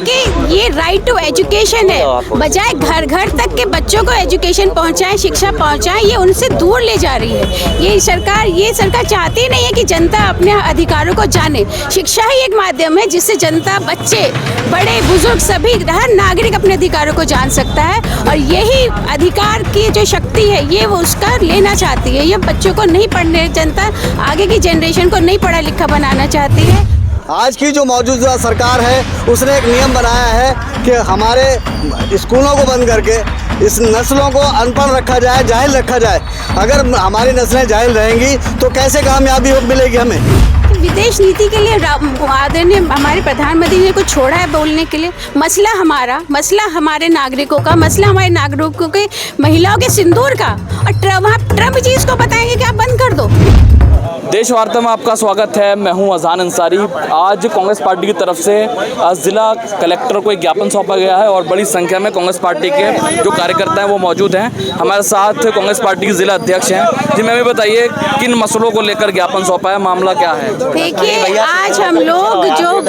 देखिए, ये right to education है, बजाय घर घर तक के बच्चों को एजुकेशन पहुंचाएं, शिक्षा पहुंचाएं, ये उनसे दूर ले जा रही है। ये सरकार चाहती नहीं है कि जनता अपने अधिकारों को जाने। शिक्षा ही एक माध्यम है जिससे जनता, बच्चे, बड़े बुजुर्ग, सभी, हर नागरिक अपने अधिकारों को जान सकता है, और यही अधिकार की जो शक्ति है ये वो उसका लेना चाहती है। ये बच्चों को नहीं पढ़ने, जनता आगे की जनरेशन को नहीं पढ़ा लिखा बनाना चाहती है। आज की जो मौजूदा सरकार है उसने एक नियम बनाया है कि हमारे स्कूलों को बंद करके इस नस्लों को अनपढ़ रखा जाए, जाहिल रखा जाए। अगर हमारी नस्लें जाहिल रहेंगी तो कैसे कामयाबी मिलेगी हमें। विदेश नीति के लिए आदरणीय हमारे प्रधानमंत्री ने कुछ छोड़ा है बोलने के लिए। मसला हमारे नागरिकों का, मसला हमारे नागरिकों के, महिलाओं के सिंदूर का, और ट्रम्प जी इसको बताएंगे कि आप बंद कर दो। देश वार्ता में आपका स्वागत है। मैं हूं अजान अंसारी। आज कांग्रेस पार्टी की तरफ से जिला कलेक्टर को एक ज्ञापन सौंपा गया है और बड़ी संख्या में कांग्रेस पार्टी के जो कार्यकर्ता हैं वो मौजूद हैं। हमारे साथ कांग्रेस पार्टी के जिला अध्यक्ष हैं। जी, मैं भी बताइए किन मसलों को लेकर ज्ञापन सौंपा है, मामला क्या है? देखिए, आज हम लोग जो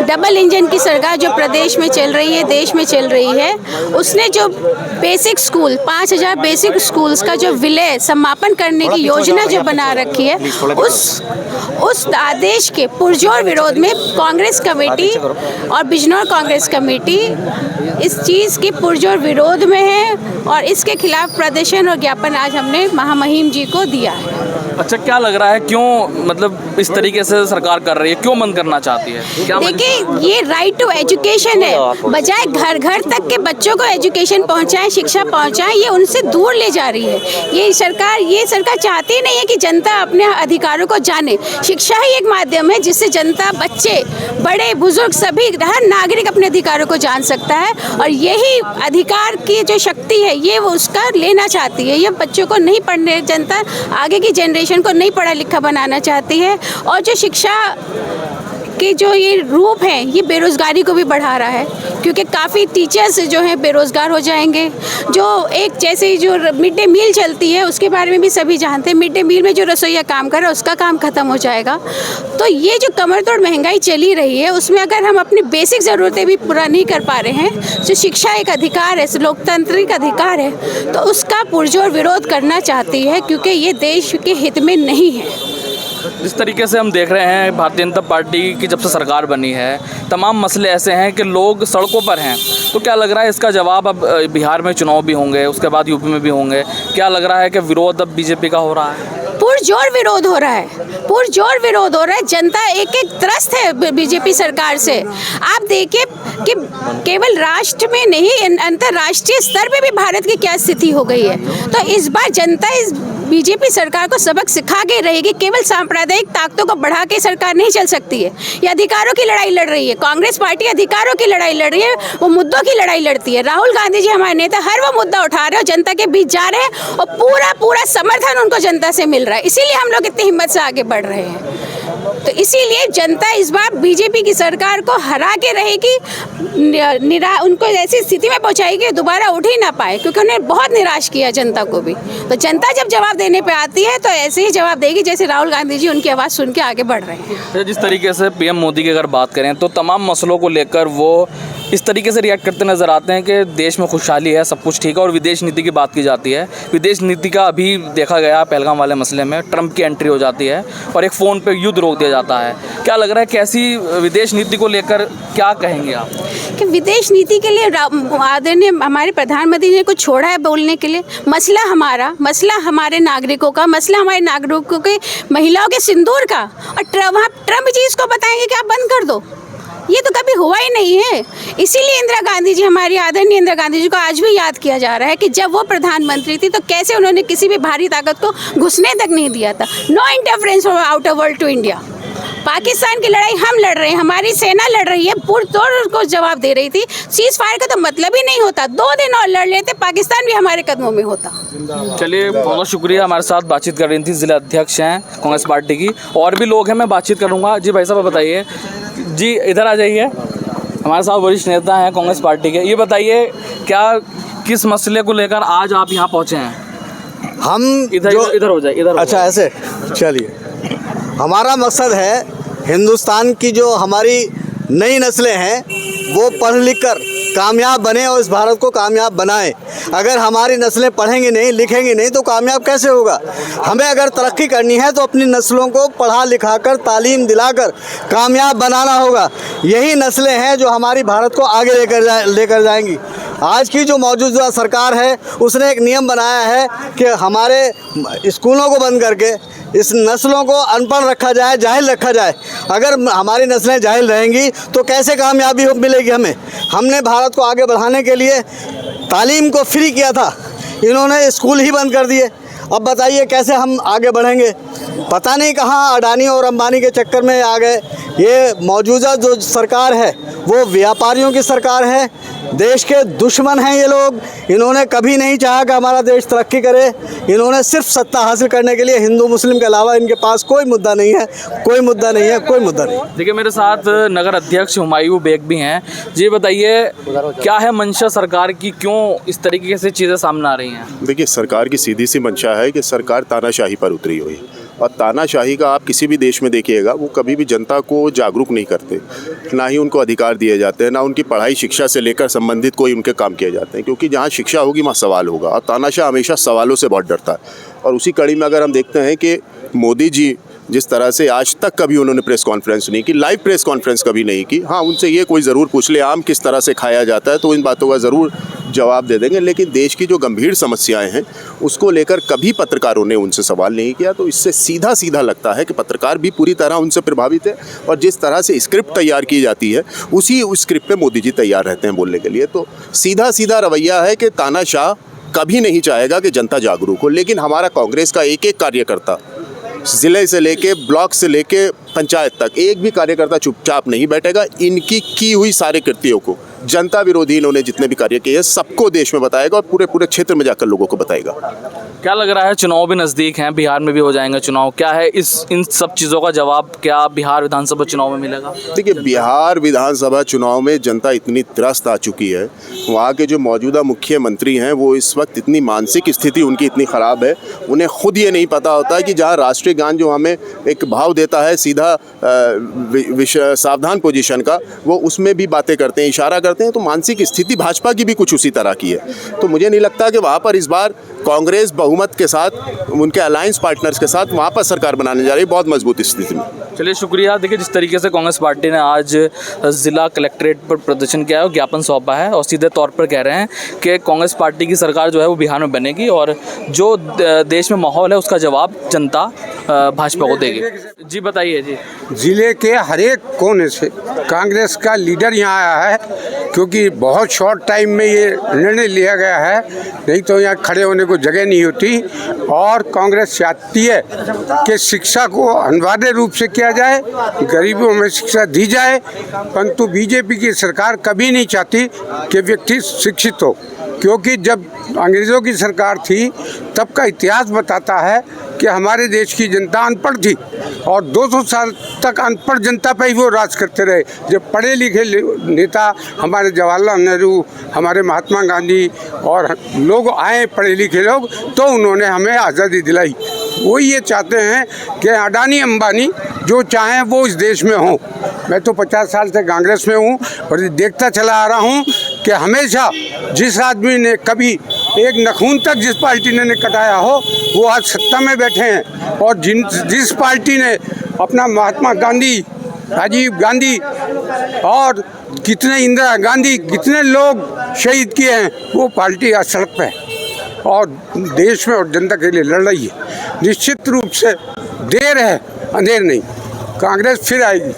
डबल इंजन की सरकार जो प्रदेश में चल रही है, देश में चल रही है, उसने जो बेसिक स्कूल 5000 बेसिक स्कूल्स का जो विलय समापन करने की योजना जो बना रखी है, उस आदेश के पुरजोर विरोध में कांग्रेस कमेटी और बिजनौर कांग्रेस कमेटी इस चीज़ की पुरजोर विरोध में है, और इसके खिलाफ प्रदर्शन और ज्ञापन आज हमने महामहिम जी को दिया है। अच्छा, क्या लग रहा है, क्यों मतलब इस तरीके से सरकार कर रही है, क्यों बंद करना चाहती है? देखिए, ये राइट टू एजुकेशन है, बजाय घर घर तक के बच्चों को एजुकेशन पहुंचाएं, शिक्षा पहुंचाएं, ये उनसे दूर ले जा रही है। ये सरकार चाहती नहीं है कि जनता अपने अधिकारों को जाने। शिक्षा ही एक माध्यम है जिससे जनता, बच्चे, बड़े बुजुर्ग, सभी, हर नागरिक अपने अधिकारों को जान सकता है, और यही अधिकार की जो शक्ति है ये वो उसका लेना चाहती है। ये बच्चों को नहीं पढ़ने, जनता आगे की जनरेशन को नहीं पढ़ा लिखा बनाना चाहती है, और जो शिक्षा के जो ये रूप है ये बेरोज़गारी को भी बढ़ा रहा है, क्योंकि काफ़ी टीचर्स जो हैं बेरोज़गार हो जाएंगे। जो एक जैसे जो मिड डे मील चलती है उसके बारे में भी सभी जानते हैं, मिड डे मील में जो रसोइया काम कर रहा है उसका काम ख़त्म हो जाएगा। तो ये जो कमर तोड़ महंगाई चली रही है उसमें अगर हम अपनी बेसिक ज़रूरतें भी पूरा नहीं कर पा रहे हैं, जो शिक्षा एक अधिकार है, लोकतांत्रिक अधिकार है, तो उसका पुरजोर विरोध करना चाहती है, क्योंकि ये देश के हित में नहीं है। जिस तरीके से हम देख रहे हैं, भारतीय जनता पार्टी की जब से सरकार बनी है तमाम मसले ऐसे हैं कि लोग सड़कों पर हैं। तो क्या लग रहा है इसका जवाब अब बिहार में चुनाव भी होंगे, उसके बाद यूपी में भी होंगे, क्या लग रहा है कि विरोध अब बीजेपी का हो रहा है? पुरजोर विरोध हो रहा है, पुरजोर विरोध हो रहा है। जनता एक त्रस्त है बीजेपी सरकार से। आप देखिए कि केवल राष्ट्र में नहीं, अंतर्राष्ट्रीय स्तर पे भी भारत की क्या स्थिति हो गई है। तो इस बार जनता इस बीजेपी सरकार को सबक सिखा के रहेगी। केवल सांप्रदायिक ताकतों को बढ़ा के सरकार नहीं चल सकती है। ये अधिकारों की लड़ाई लड़ रही है। कांग्रेस पार्टी अधिकारों की लड़ाई लड़ रही है, वो मुद्दों की लड़ाई लड़ती है। राहुल गांधी जी हमारे नेता हर वो मुद्दा उठा रहे हैं, जनता के बीच जा रहे हैं, और पूरा समर्थन उनको जनता से मिल रहा है। इसीलिए हम लोग इतनी हिम्मत से आगे बढ़ रहे हैं। तो इसीलिए जनता इस बार बीजेपी की सरकार को हरा के रहेगी, उनको ऐसी स्थिति में पहुंचाएगी कि दोबारा उठ ही ना पाए, क्योंकि उन्हें बहुत निराश किया जनता को भी। तो जनता जब जवाब देने पे आती है तो ऐसे ही जवाब देगी जैसे राहुल गांधी जी उनकी आवाज़ सुन के आगे बढ़ रहे हैं। जिस तरीके से पीएम मोदी की अगर बात करें तो तमाम मसलों को लेकर वो इस तरीके से रिएक्ट करते नजर आते हैं कि देश में खुशहाली है, सब कुछ ठीक है, और विदेश नीति की बात की जाती है। विदेश नीति का अभी देखा गया पहलगाम वाले मसले में ट्रंप की एंट्री हो जाती है और एक फ़ोन पे युद्ध रोक दिया जाता है। क्या लग रहा है, कैसी विदेश नीति को लेकर क्या कहेंगे आप? कि विदेश नीति के लिए आदरणीय हमारे प्रधानमंत्री ने कुछ छोड़ा है बोलने के लिए। मसला हमारे नागरिकों का, मसला हमारे नागरिकों के, महिलाओं के सिंदूर का, और ट्रम्प जी इसको बताएंगे कि आप बंद कर दो। ये तो कभी हुआ ही नहीं है। इसीलिए इंदिरा गांधी जी, हमारी आदरणीय इंदिरा गांधी जी को आज भी याद किया जा रहा है कि जब वो प्रधानमंत्री थी तो कैसे उन्होंने किसी भी भारी ताकत को घुसने तक नहीं दिया था। No interference from outer world to India. Pakistan की लड़ाई हम लड़ रहे हैं, हमारी सेना लड़ रही है, पुरजोर उसको जवाब दे रही थी। सीज फायर का तो मतलब ही नहीं होता, 2 दिन और लड़ लेते, पाकिस्तान भी हमारे कदमों में होता। चलिए, बहुत शुक्रिया। हमारे साथ बातचीत कर रही थी जिला अध्यक्ष हैं कांग्रेस पार्टी की, और भी लोग हैं, मैं बातचीत करूँगा। जी भाई साहब बताइए, जी इधर आ जाइए। हमारे साथ वरिष्ठ नेता हैं कांग्रेस पार्टी के। ये बताइए क्या किस मसले को लेकर आज आप यहाँ पहुँचे हैं? हम इधर हो जाए, इधर। अच्छा, ऐसे चलिए। हमारा मकसद है हिंदुस्तान की जो हमारी नई नस्लें हैं वो पढ़ लिख कर कामयाब बने और इस भारत को कामयाब बनाएं। अगर हमारी नस्लें पढ़ेंगी नहीं, लिखेंगी नहीं तो कामयाब कैसे होगा? हमें अगर तरक्की करनी है तो अपनी नस्लों को पढ़ा लिखा कर, तालीम दिलाकर कामयाब बनाना होगा। यही नस्लें हैं जो हमारी भारत को आगे लेकर जाएंगी। आज की जो मौजूदा सरकार है उसने एक नियम बनाया है कि हमारे स्कूलों को बंद करके इस नस्लों को अनपढ़ रखा जाए, जाहिल रखा जाए। अगर हमारी नस्लें जाहिल रहेंगी तो कैसे कामयाबी मिलेगी हमें? हमने भारत को आगे बढ़ाने के लिए तालीम को फ्री किया था, इन्होंने स्कूल ही बंद कर दिए। अब बताइए कैसे हम आगे बढ़ेंगे? पता नहीं कहाँ अडानी और अंबानी के चक्कर में आ गए। ये मौजूदा जो सरकार है वो व्यापारियों की सरकार है, देश के दुश्मन हैं ये लोग। इन्होंने कभी नहीं चाहा कि हमारा देश तरक्की करे। इन्होंने सिर्फ सत्ता हासिल करने के लिए हिंदू मुस्लिम के अलावा इनके पास कोई मुद्दा नहीं है, कोई मुद्दा नहीं है, कोई मुद्दा नहीं। देखिए मेरे साथ नगर अध्यक्ष हुमायूं बेग भी हैं। जी बताइए क्या है मंशा सरकार की, क्यों इस तरीके से चीज़ें सामने आ रही हैं? देखिए सरकार की सीधी सी मंशा है कि सरकार तानाशाही पर उतरी हुई, और तानाशाही का आप किसी भी देश में देखिएगा वो कभी भी जनता को जागरूक नहीं करते, ना ही उनको अधिकार दिए जाते हैं, ना उनकी पढ़ाई शिक्षा से लेकर संबंधित कोई उनके काम किए जाते हैं, क्योंकि जहाँ शिक्षा होगी वहाँ सवाल होगा। और तानाशाह हमेशा सवालों से बहुत डरता है। और उसी कड़ी में अगर हम देखते हैं कि मोदी जी जिस तरह से आज तक कभी उन्होंने प्रेस कॉन्फ्रेंस नहीं की, लाइव प्रेस कॉन्फ्रेंस कभी नहीं की। हाँ, उनसे ये कोई ज़रूर पूछ ले आम किस तरह से खाया जाता है तो इन बातों का ज़रूर जवाब दे देंगे, लेकिन देश की जो गंभीर समस्याएं हैं उसको लेकर कभी पत्रकारों ने उनसे सवाल नहीं किया। तो इससे सीधा सीधा लगता है कि पत्रकार भी पूरी तरह उनसे प्रभावित है, और जिस तरह से स्क्रिप्ट तैयार की जाती है उसी स्क्रिप्ट पे मोदी जी तैयार रहते हैं बोलने के लिए। तो सीधा सीधा रवैया है कि तानाशाह कभी नहीं चाहेगा कि जनता जागरूक हो। लेकिन हमारा कांग्रेस का एक एक कार्यकर्ता, ज़िले से लेके ब्लॉक से लेके पंचायत तक, एक भी कार्यकर्ता चुपचाप नहीं बैठेगा। इनकी की हुई सारे कृत्यों को, जनता विरोधी इन्होंने जितने भी कार्य किए हैं सबको देश में बताएगा और पूरे पूरे क्षेत्र में जाकर लोगों को बताएगा। क्या लग रहा है, चुनाव भी नज़दीक हैं, बिहार में भी हो जाएंगे चुनाव, क्या है इन सब चीज़ों का जवाब क्या बिहार विधानसभा चुनाव में मिलेगा? देखिए बिहार विधानसभा चुनाव में जनता इतनी त्रस्त आ चुकी है, वहाँ के जो मौजूदा मुख्यमंत्री हैं वो इस वक्त इतनी मानसिक स्थिति उनकी इतनी ख़राब है, उन्हें खुद ये नहीं पता होता कि जहाँ राष्ट्रीय गान जो हमें एक भाव देता है सीधा सावधान पोजीशन का, वो उसमें भी बातें करते हैं, इशारा करते हैं। तो मानसिक स्थिति भाजपा की भी कुछ उसी तरह की है। तो मुझे नहीं लगता कि वहाँ पर इस बार कांग्रेस बहुमत के साथ, उनके अलायंस पार्टनर्स के साथ वहाँ पर सरकार बनाने जा रही है बहुत मजबूत स्थिति में। चलिए शुक्रिया। देखिए जिस तरीके से कांग्रेस पार्टी ने आज ज़िला कलेक्ट्रेट पर प्रदर्शन किया है और ज्ञापन सौंपा है और सीधे तौर पर कह रहे हैं कि कांग्रेस पार्टी की सरकार जो है वो बिहार में बनेगी और जो देश में माहौल है उसका जवाब जनता भाजपा को देगी। जी बताइए। जी ज़िले के हर एक कोने से कांग्रेस का लीडर यहाँ आया है, क्योंकि बहुत शॉर्ट टाइम में ये निर्णय लिया गया है, नहीं तो यहाँ खड़े होने को जगह नहीं होती। और कांग्रेस चाहती है कि शिक्षा को अनिवार्य रूप से किया जाए, गरीबों में शिक्षा दी जाए, परंतु बीजेपी की सरकार कभी नहीं चाहती कि व्यक्ति शिक्षित हो, क्योंकि जब अंग्रेज़ों की सरकार थी तब का इतिहास बताता है कि हमारे देश की जनता अनपढ़ थी और 200 साल तक अनपढ़ जनता पे ही वो राज करते रहे। जब पढ़े लिखे नेता हमारे जवाहरलाल नेहरू, हमारे महात्मा गांधी और लोग आए पढ़े लिखे लोग, तो उन्होंने हमें आज़ादी दिलाई। वो ये चाहते हैं कि अडानी अंबानी जो चाहें वो इस देश में हों। मैं तो 50 साल से कांग्रेस में हूँ और देखता चला आ रहा हूँ कि हमेशा जिस आदमी ने कभी एक नखून तक जिस पार्टी ने कटाया हो वो आज सत्ता में बैठे हैं, और जिस पार्टी ने अपना महात्मा गांधी, राजीव गांधी और कितने इंदिरा गांधी, कितने लोग शहीद किए हैं, वो पार्टी आज सड़क पे है और देश में और जनता के लिए लड़ रही है। निश्चित रूप से देर है, अंधेर नहीं, कांग्रेस फिर आएगी।